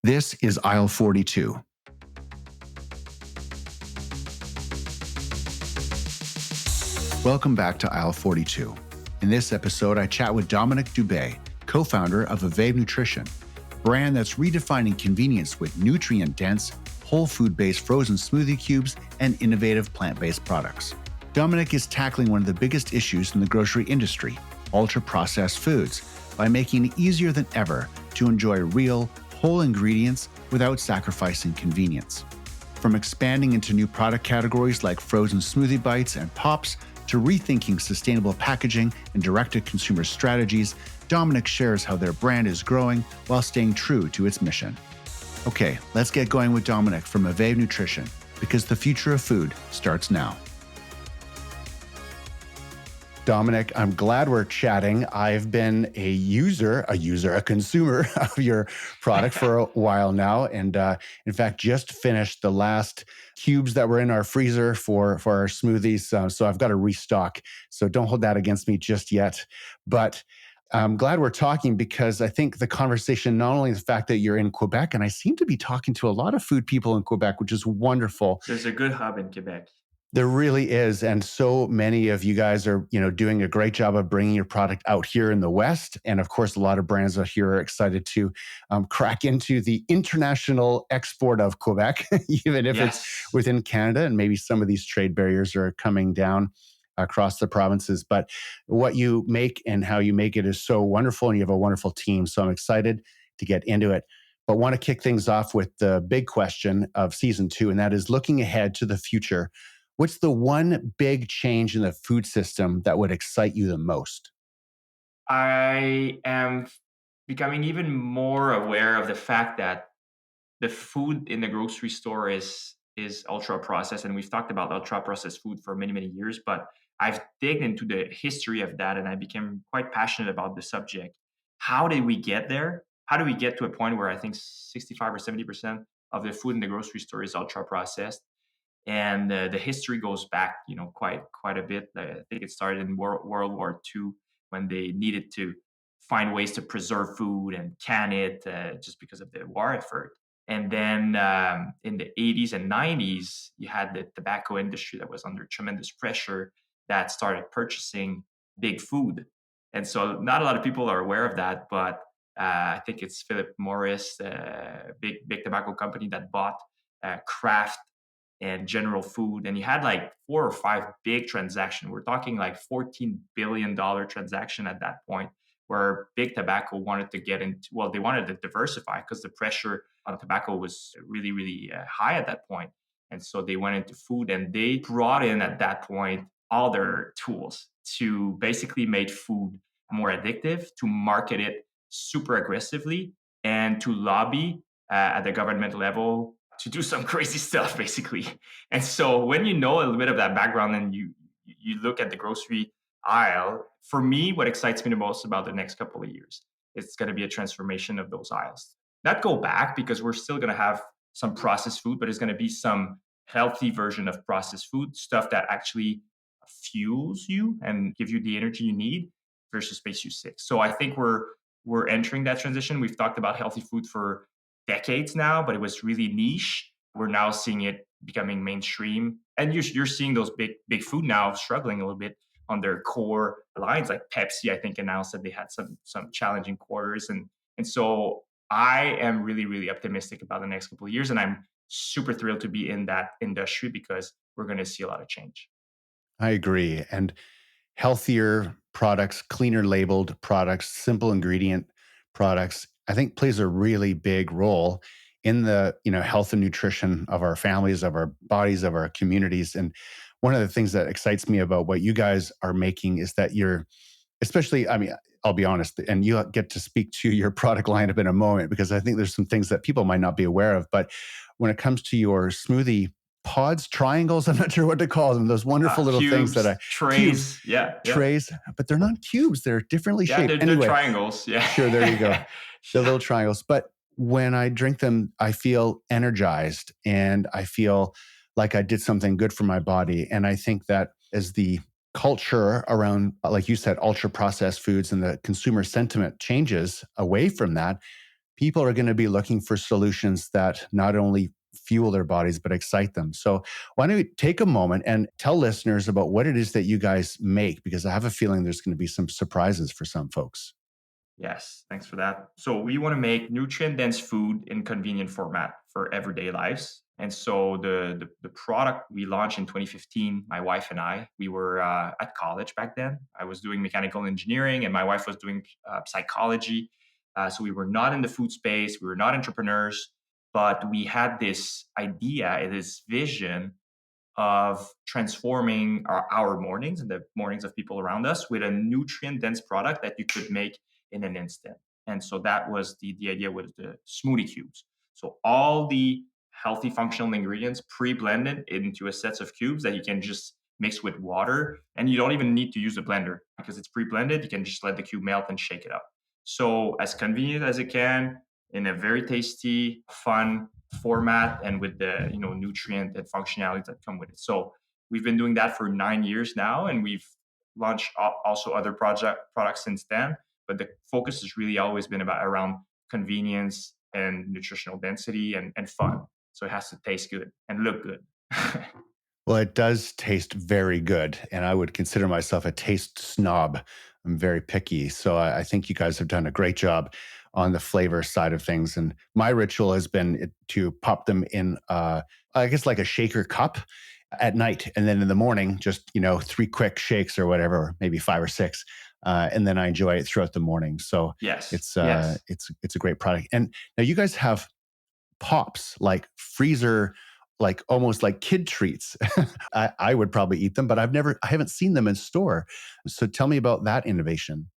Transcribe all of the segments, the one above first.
This is aisle 42. Welcome back to aisle 42. In this episode, I chat with Dominic Dubé, co-founder of eVIVE Nutrition, a brand that's redefining convenience with nutrient-dense, whole food-based frozen smoothie cubes and innovative plant-based products. Dominic is tackling one of the biggest issues in the grocery industry, ultra-processed foods, by making it easier than ever to enjoy real, whole ingredients without sacrificing convenience. From expanding into new product categories like frozen smoothie bites and pops, to rethinking sustainable packaging and direct-to-consumer strategies, Dominic shares how their brand is growing while staying true to its mission. Okay, let's get going with Dominic from eVIVE Nutrition, because the future of food starts now. Dominic, I'm glad we're chatting. I've been a consumer of your product for a while now. And in fact, just finished the last cubes that were in our freezer for our smoothies. So I've got to restock. So don't hold that against me just yet. But I'm glad we're talking because I think the conversation, not only the fact that you're in Quebec, and I seem to be talking to a lot of food people in Quebec, which is wonderful. There's a good hub in Quebec. There really is. And so many of you guys are, doing a great job of bringing your product out here in the West. And of course, a lot of brands out here are excited to crack into the international export of Quebec, even if it's within Canada. And maybe some of these trade barriers are coming down across the provinces. But what you make and how you make it is so wonderful. And you have a wonderful team. So I'm excited to get into it. But want to kick things off with the big question of season 2. And that is looking ahead to the future. What's the one big change in the food system that would excite you the most? I am becoming even more aware of the fact that the food in the grocery store is ultra processed, and we've talked about ultra processed food for many years. But I've digged into the history of that, and I became quite passionate about the subject. How did we get there? How do we get to a point where I think 65 or 70% of the food in the grocery store is ultra processed? And the history goes back, quite a bit. I think it started in World War II when they needed to find ways to preserve food and can it just because of the war effort. And then in the 80s and 90s, you had the tobacco industry that was under tremendous pressure that started purchasing big food. And so not a lot of people are aware of that, but I think it's Philip Morris, big tobacco company that bought Kraft and General Food, and you had like 4 or 5 big transactions. We're talking like $14 billion transaction at that point, where big tobacco wanted to get into, well, they wanted to diversify because the pressure on tobacco was really high at that point. And so they went into food, and they brought in at that point all their tools to basically make food more addictive, to market it super aggressively, and to lobby at the government level to do some crazy stuff, basically. And so when you know a little bit of that background and you look at the grocery aisle, for me, what excites me the most about the next couple of years, it's going to be a transformation of those aisles. Not go back, because we're still going to have some processed food, but it's going to be some healthy version of processed food, stuff that actually fuels you and give you the energy you need versus makes you sick. So I think we're entering that transition. We've talked about healthy food for decades now, but it was really niche. We're now seeing it becoming mainstream, and you're seeing those big food now struggling a little bit on their core lines. Like Pepsi, I think, announced that they had some challenging quarters, and so I am really optimistic about the next couple of years, and I'm super thrilled to be in that industry because we're going to see a lot of change. I agree. And healthier products, cleaner labeled products, simple ingredient products, I think plays a really big role in the, health and nutrition of our families, of our bodies, of our communities. And one of the things that excites me about what you guys are making is that you're, especially, I'll be honest, and you get to speak to your product lineup in a moment, because I think there's some things that people might not be aware of. But when it comes to your smoothie pods, triangles, I'm not sure what to call them, those wonderful little cubes, things that trays, trays, but they're not cubes. They're differently shaped. They're triangles. Yeah, sure. There you go. The little triangles. But when I drink them, I feel energized and I feel like I did something good for my body. And I think that as the culture around, like you said, ultra processed foods and the consumer sentiment changes away from that, people are going to be looking for solutions that not only fuel their bodies, but excite them. So, why don't you take a moment and tell listeners about what it is that you guys make? Because I have a feeling there's going to be some surprises for some folks. Yes, thanks for that. So we want to make nutrient dense food in convenient format for everyday lives. And so the product we launched in 2015, my wife and I, we were at college back then. I was doing mechanical engineering and my wife was doing psychology. So we were not in the food space. We were not entrepreneurs, but we had this idea, this vision of transforming our mornings and the mornings of people around us with a nutrient dense product that you could make in an instant. And so that was the idea with the smoothie cubes. So all the healthy functional ingredients pre-blended into a set of cubes that you can just mix with water, and you don't even need to use a blender because it's pre-blended. You can just let the cube melt and shake it up. So as convenient as it can, in a very tasty, fun format, and with the nutrient and functionalities that come with it. So we've been doing that for 9 years now, and we've launched also other products since then. But the focus has really always been about around convenience and nutritional density and fun. So it has to taste good and look good. Well, it does taste very good, and I would consider myself a taste snob. I'm very picky, so I think you guys have done a great job on the flavor side of things. And my ritual has been to pop them in, I guess, like a shaker cup at night, and then in the morning, just three quick shakes or whatever, maybe five or six, and then I enjoy it throughout the morning. So Yes, it's yes. it's a great product. And now you guys have pops, like freezer, like almost like kid treats. I would probably eat them, but I haven't seen them in store. So tell me about that innovation.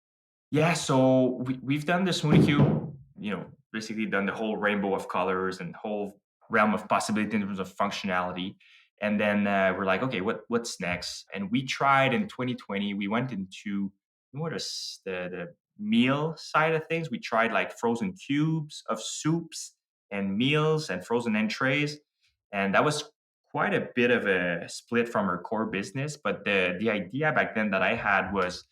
Yeah, so we've done the smoothie cube, basically done the whole rainbow of colors and whole realm of possibility in terms of functionality. And then we're like, okay, what's next? And we tried in 2020, we went into what is the meal side of things. We tried like frozen cubes of soups and meals and frozen entrees. And that was quite a bit of a split from our core business. But the idea back then that I had was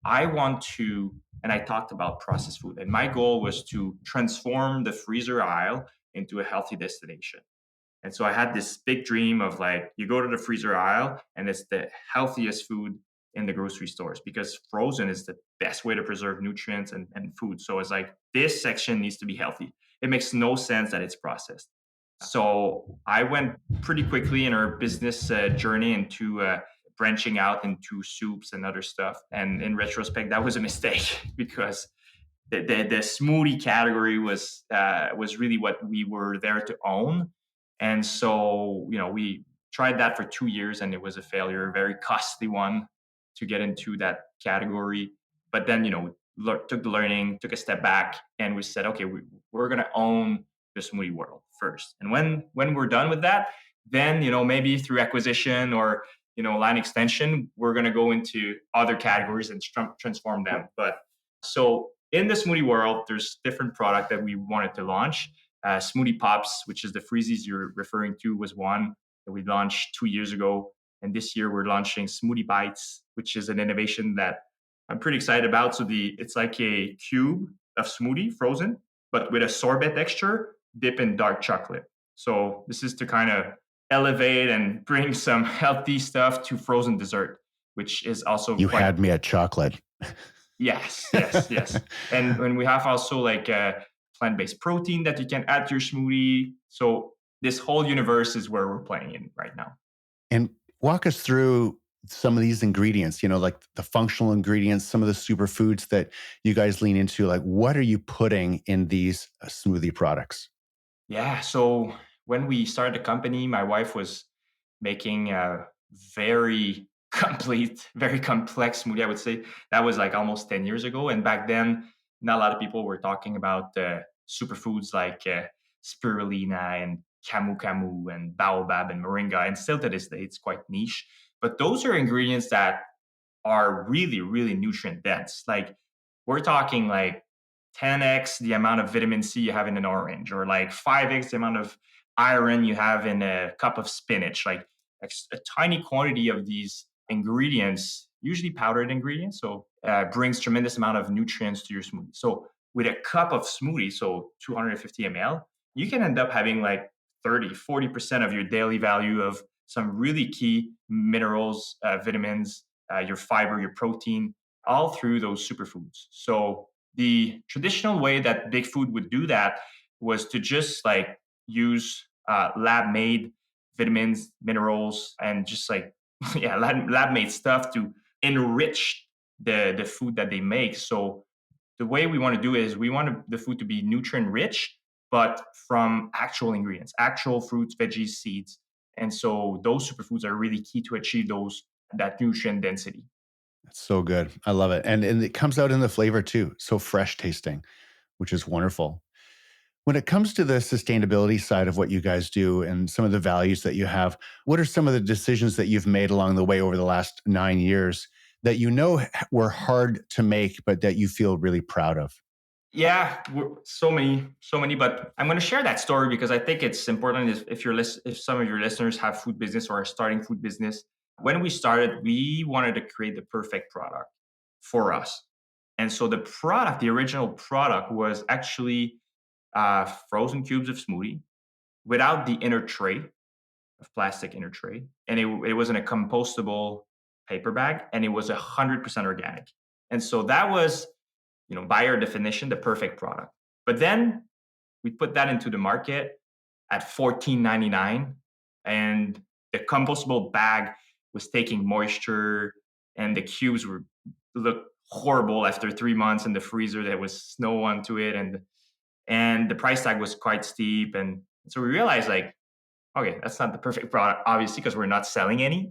I want to, and I talked about processed food, and my goal was to transform the freezer aisle into a healthy destination. And so I had this big dream of like, you go to the freezer aisle and it's the healthiest food in the grocery stores because frozen is the best way to preserve nutrients and food. So it's like, this section needs to be healthy. It makes no sense that it's processed. So I went pretty quickly in our business journey into branching out into soups and other stuff. And in retrospect, that was a mistake because the smoothie category was really what we were there to own. And so, we tried that for 2 years and it was a failure, a very costly one to get into that category. But then, took the learning, took a step back, and we said, okay, we're going to own the smoothie world first. And when we're done with that, then, maybe through acquisition or, line extension, we're going to go into other categories and transform them. But so in the smoothie world, there's different product that we wanted to launch. Smoothie Pops, which is the freezies you're referring to, was one that we launched 2 years ago. And this year we're launching Smoothie Bites, which is an innovation that I'm pretty excited about. So it's like a cube of smoothie frozen, but with a sorbet texture, dip in dark chocolate. So this is to kind of elevate and bring some healthy stuff to frozen dessert, which is also You quite. had me at chocolate. Yes, yes, yes. And when we have also like plant-based protein that you can add to your smoothie. So this whole universe is where we're playing in right now. And walk us through some of these ingredients, like the functional ingredients, some of the superfoods that you guys lean into. Like, what are you putting in these smoothie products? Yeah. So when we started the company, my wife was making a very complete, very complex smoothie. I would say that was like almost 10 years ago. And back then, not a lot of people were talking about superfoods like spirulina and camu camu and baobab and moringa. And still to this day, it's quite niche. But those are ingredients that are really, really nutrient dense. Like we're talking like 10x the amount of vitamin C you have in an orange, or like 5x the amount of iron you have in a cup of spinach. Like a tiny quantity of these ingredients, usually powdered ingredients, so brings tremendous amount of nutrients to your smoothie. So with a cup of smoothie, so 250 ml, you can end up having like 30, 40% of your daily value of some really key minerals, vitamins, your fiber, your protein, all through those superfoods. So the traditional way that big food would do that was to just like use lab made vitamins, minerals, and just like yeah, lab made stuff to enrich the food that they make. So the way we want to do it is we want the food to be nutrient rich, but from actual ingredients, actual fruits, veggies, seeds. And so those superfoods are really key to achieve those that nutrient density. It's so good. I love it. And it comes out in the flavor too. So fresh tasting, which is wonderful. When it comes to the sustainability side of what you guys do and some of the values that you have, what are some of the decisions that you've made along the way over the last 9 years that you know were hard to make, but that you feel really proud of? Yeah, so many. But I'm going to share that story because I think it's important. If some of your listeners have food business or are starting food business, when we started, we wanted to create the perfect product for us, and so the original product, was actually frozen cubes of smoothie without the inner tray of plastic inner tray, and it was in a compostable paper bag, and it was 100% organic, and so that was by our definition, the perfect product. But then we put that into the market at 14.99, and the compostable bag was taking moisture, and the cubes were looked horrible after 3 months in the freezer. There was snow onto it, and the price tag was quite steep, and so we realized like, okay, that's not the perfect product, obviously, because we're not selling any.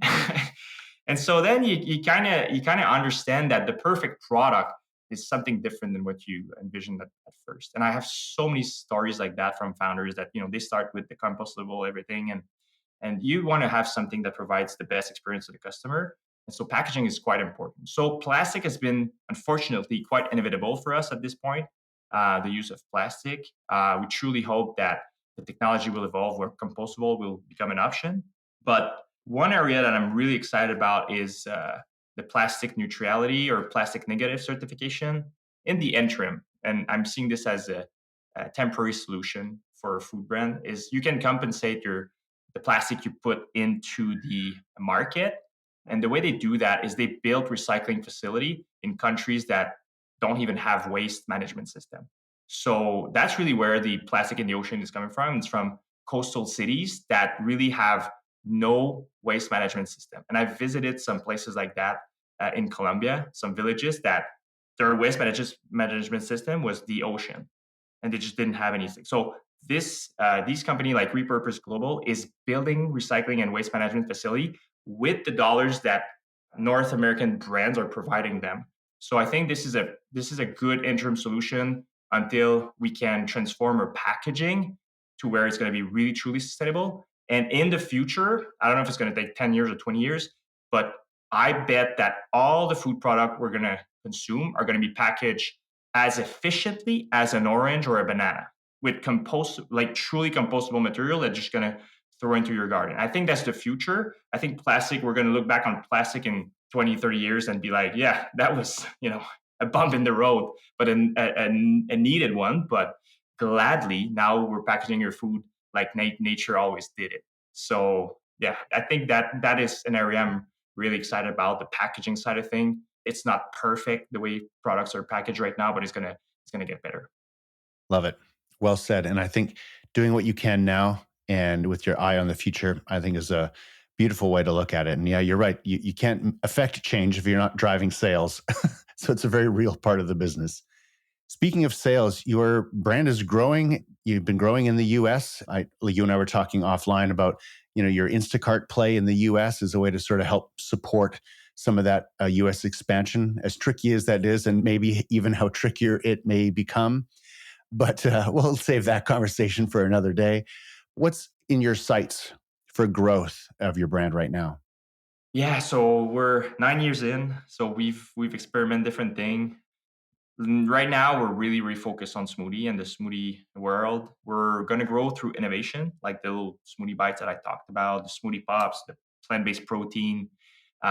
And so then you kind of understand that the perfect product is something different than what you envisioned at first. And I have so many stories like that from founders that they start with the compostable everything, and you want to have something that provides the best experience to the customer. And so packaging is quite important. So plastic has been unfortunately quite inevitable for us at this point. The use of plastic. We truly hope that the technology will evolve where compostable will become an option. But one area that I'm really excited about is the plastic neutrality or plastic negative certification in the interim. And I'm seeing this as a temporary solution for a food brand is you can compensate the plastic you put into the market. And the way they do that is they build recycling facility in countries that don't even have waste management system. So that's really where the plastic in the ocean is coming from. It's from coastal cities that really have no waste management system. And I've visited some places like that in Colombia, some villages that their management system was the ocean, and they just didn't have anything. So these company like Repurpose Global is building recycling and waste management facility with the dollars that North American brands are providing them. So I think this is a good interim solution until we can transform our packaging to where it's going to be really truly sustainable. And in the future, I don't know if it's going to take 10 years or 20 years, but I bet that all the food product we're going to consume are going to be packaged as efficiently as an orange or a banana with like truly compostable material that's just going to throw into your garden. I think that's the future. I think plastic, we're going to look back on plastic in 20, 30 years and be like, yeah, that was, a bump in the road, but a needed one. But gladly, now we're packaging your food like nature always did it. So yeah, I think that is an area I'm really excited about, the packaging side of thing. It's not perfect the way products are packaged right now, but it's gonna get better. Love it. Well said. And I think doing what you can now and with your eye on the future, I think is a beautiful way to look at it. And yeah, you're right. You can't affect change if you're not driving sales. So it's a very real part of the business. Speaking of sales, your brand is growing. You've been growing in the US. You and I were talking offline about, your Instacart play in the US as a way to sort of help support some of that US expansion, as tricky as that is, and maybe even how trickier it may become. But we'll save that conversation for another day. What's in your sights for growth of your brand right now? Yeah, so we're 9 years in, so we've experimented different thing. Right now, we're really refocused on smoothie and the smoothie world. We're gonna grow through innovation, like the little smoothie bites that I talked about, the smoothie pops, the plant-based protein,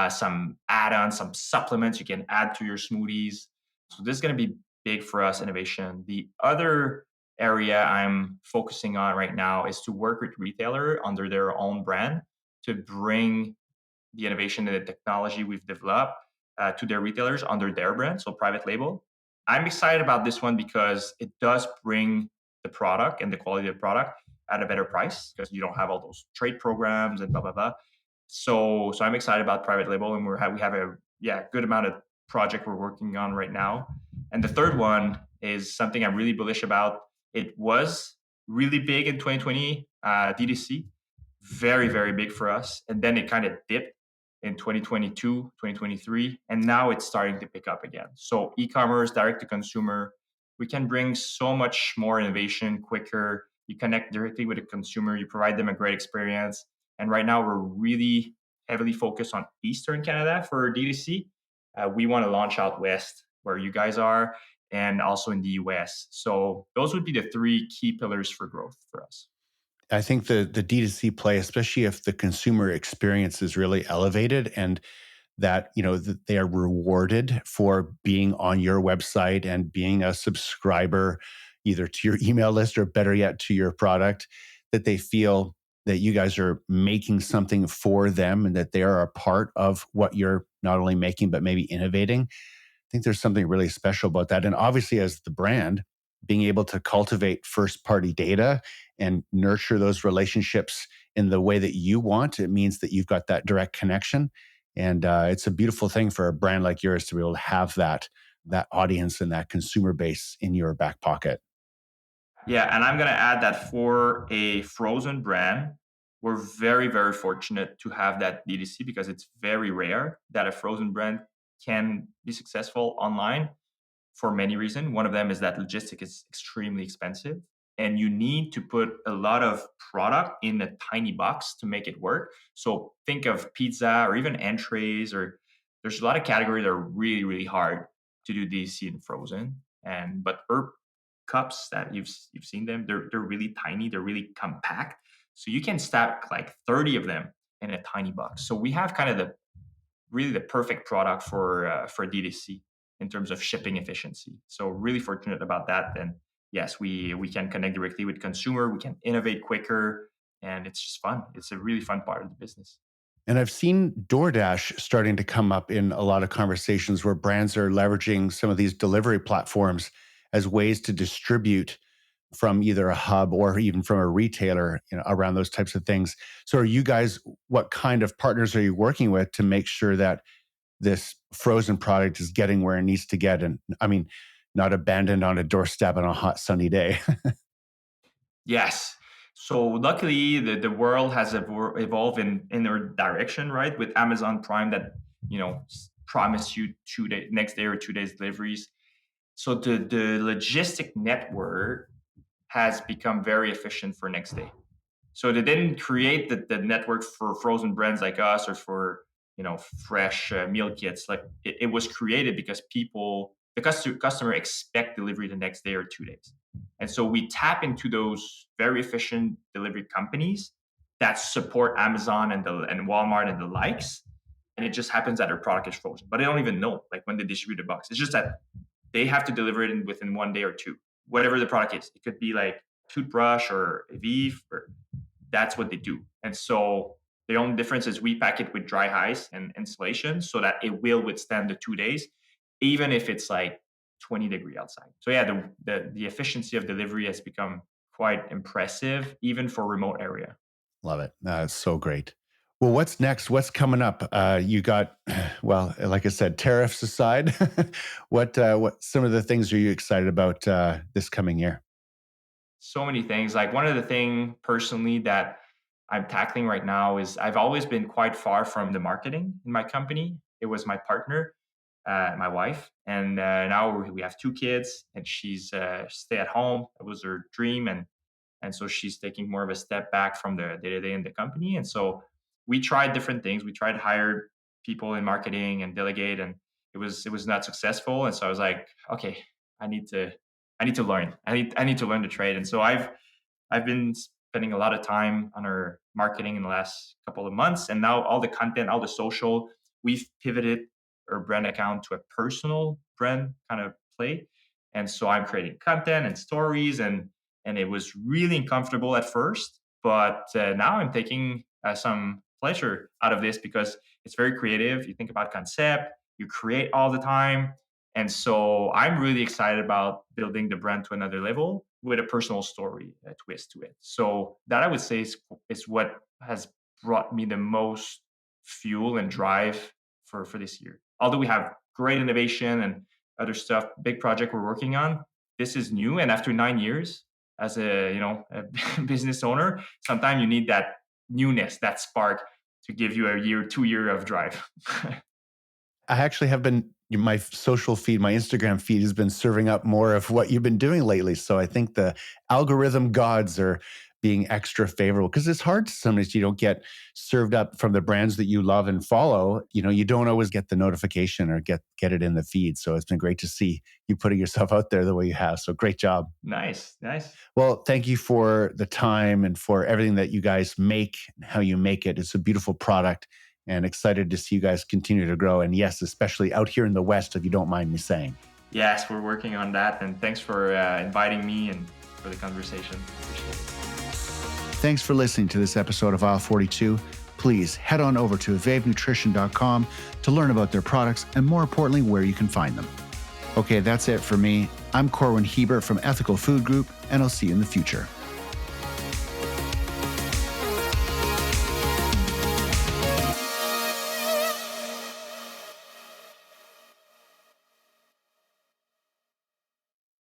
some add-ons, some supplements you can add to your smoothies. So this is gonna be big for us, innovation. The other area I'm focusing on right now is to work with retailer under their own brand to bring the innovation and the technology we've developed to their retailers under their brand, so private label. I'm excited about this one because it does bring the product and the quality of the product at a better price because you don't have all those trade programs and blah blah blah. So I'm excited about private label, and we have a good amount of project we're working on right now. And the third one is something I'm really bullish about. It was really big in 2020, DTC, very big for us, and then it kind of dipped in 2022, 2023, and now it's starting to pick up again. So e-commerce, direct to consumer, we can bring so much more innovation quicker. You connect directly with the consumer, you provide them a great experience. And right now we're really heavily focused on Eastern Canada for D2C. We want to launch out West where you guys are and also in the US. So those would be the three key pillars for growth for us. I think the D2C play, especially if the consumer experience is really elevated and that that they are rewarded for being on your website and being a subscriber either to your email list or better yet to your product, that they feel that you guys are making something for them and that they are a part of what you're not only making but maybe innovating. I think there's something really special about that. And obviously, as the brand, being able to cultivate first party data and nurture those relationships in the way that you want, it means that you've got that direct connection. And it's a beautiful thing for a brand like yours to be able to have that audience and that consumer base in your back pocket. Yeah, and I'm going to add that for a frozen brand, we're very fortunate to have that DTC because it's very rare that a frozen brand can be successful online for many reasons. One of them is that logistic is extremely expensive and you need to put a lot of product in a tiny box to make it work. So think of pizza or even entrees, or there's a lot of categories that are really hard to do DC in frozen. And but herb cups that you've seen them, they're really tiny, they're really compact. So you can stack like 30 of them in a tiny box. So we have kind of the perfect product for DTC in terms of shipping efficiency. So really fortunate about that. And yes, we can connect directly with consumer. We can innovate quicker, and it's just fun. It's a really fun part of the business. And I've seen DoorDash starting to come up in a lot of conversations where brands are leveraging some of these delivery platforms as ways to distribute from either a hub or even from a retailer, around those types of things. So are you guys, what kind of partners are you working with to make sure that this frozen product is getting where it needs to get? And I mean, not abandoned on a doorstep on a hot sunny day. Yes. So luckily, the world has evolved in their direction, right? With Amazon Prime that promise you 2 day, next day or 2 days deliveries. So the logistic network has become very efficient for next day. So they didn't create the network for frozen brands like us or for fresh meal kits. Like it was created because the customer expect delivery the next day or 2 days, and so we tap into those very efficient delivery companies that support Amazon and Walmart and the likes. And it just happens that their product is frozen, but they don't even know like when they distribute the box. It's just that they have to deliver it within 1 day or two, whatever the product is. It could be like toothbrush or Evive, or that's what they do. And so the only difference is we pack it with dry ice and insulation so that it will withstand the 2 days, even if it's like 20-degree outside. So yeah, the efficiency of delivery has become quite impressive, even for remote area. Love it. It's so great. Well, what's next? What's coming up? You got, well, like I said, tariffs aside, what some of the things are you excited about this coming year? So many things. Like one of the thing personally that I'm tackling right now is I've always been quite far from the marketing in my company. It was my partner, my wife, and now we have two kids, and she's stay at home. It was her dream, and so she's taking more of a step back from the day to day in the company. And so we tried different things. We tried to hire people in marketing and delegate, and it was not successful. And so I was like, okay, I need to I need to learn. I need to learn the trade. And so I've been spending a lot of time on our marketing in the last couple of months, and now all the content, all the social, we've pivoted our brand account to a personal brand kind of play. And so I'm creating content and stories, and it was really uncomfortable at first, but now I'm taking some pleasure out of this because it's very creative. You think about concept, you create all the time. And so I'm really excited about building the brand to another level with a personal story twist to it. So that I would say is what has brought me the most fuel and drive for this year. Although we have great innovation and other stuff, big project we're working on, this is new. And after 9 years as a business owner, sometimes you need that newness, that spark to give you a year, 2 year of drive. I actually have been, my social feed, my Instagram feed has been serving up more of what you've been doing lately. So I think the algorithm gods are being extra favorable because it's hard sometimes you don't get served up from the brands that you love and follow. You don't always get the notification or get it in the feed. So it's been great to see you putting yourself out there the way you have. So great job. Nice. Well, thank you for the time and for everything that you guys make and how you make it. It's a beautiful product. And excited to see you guys continue to grow. And yes, especially out here in the West, if you don't mind me saying. Yes, we're working on that. And thanks for inviting me and for the conversation. Appreciate it. Thanks for listening to this episode of Aisle 42. Please head on over to evivenutrition.com to learn about their products and more importantly, where you can find them. Okay, that's it for me. I'm Corwin Hebert from Ethical Food Group, and I'll see you in the future.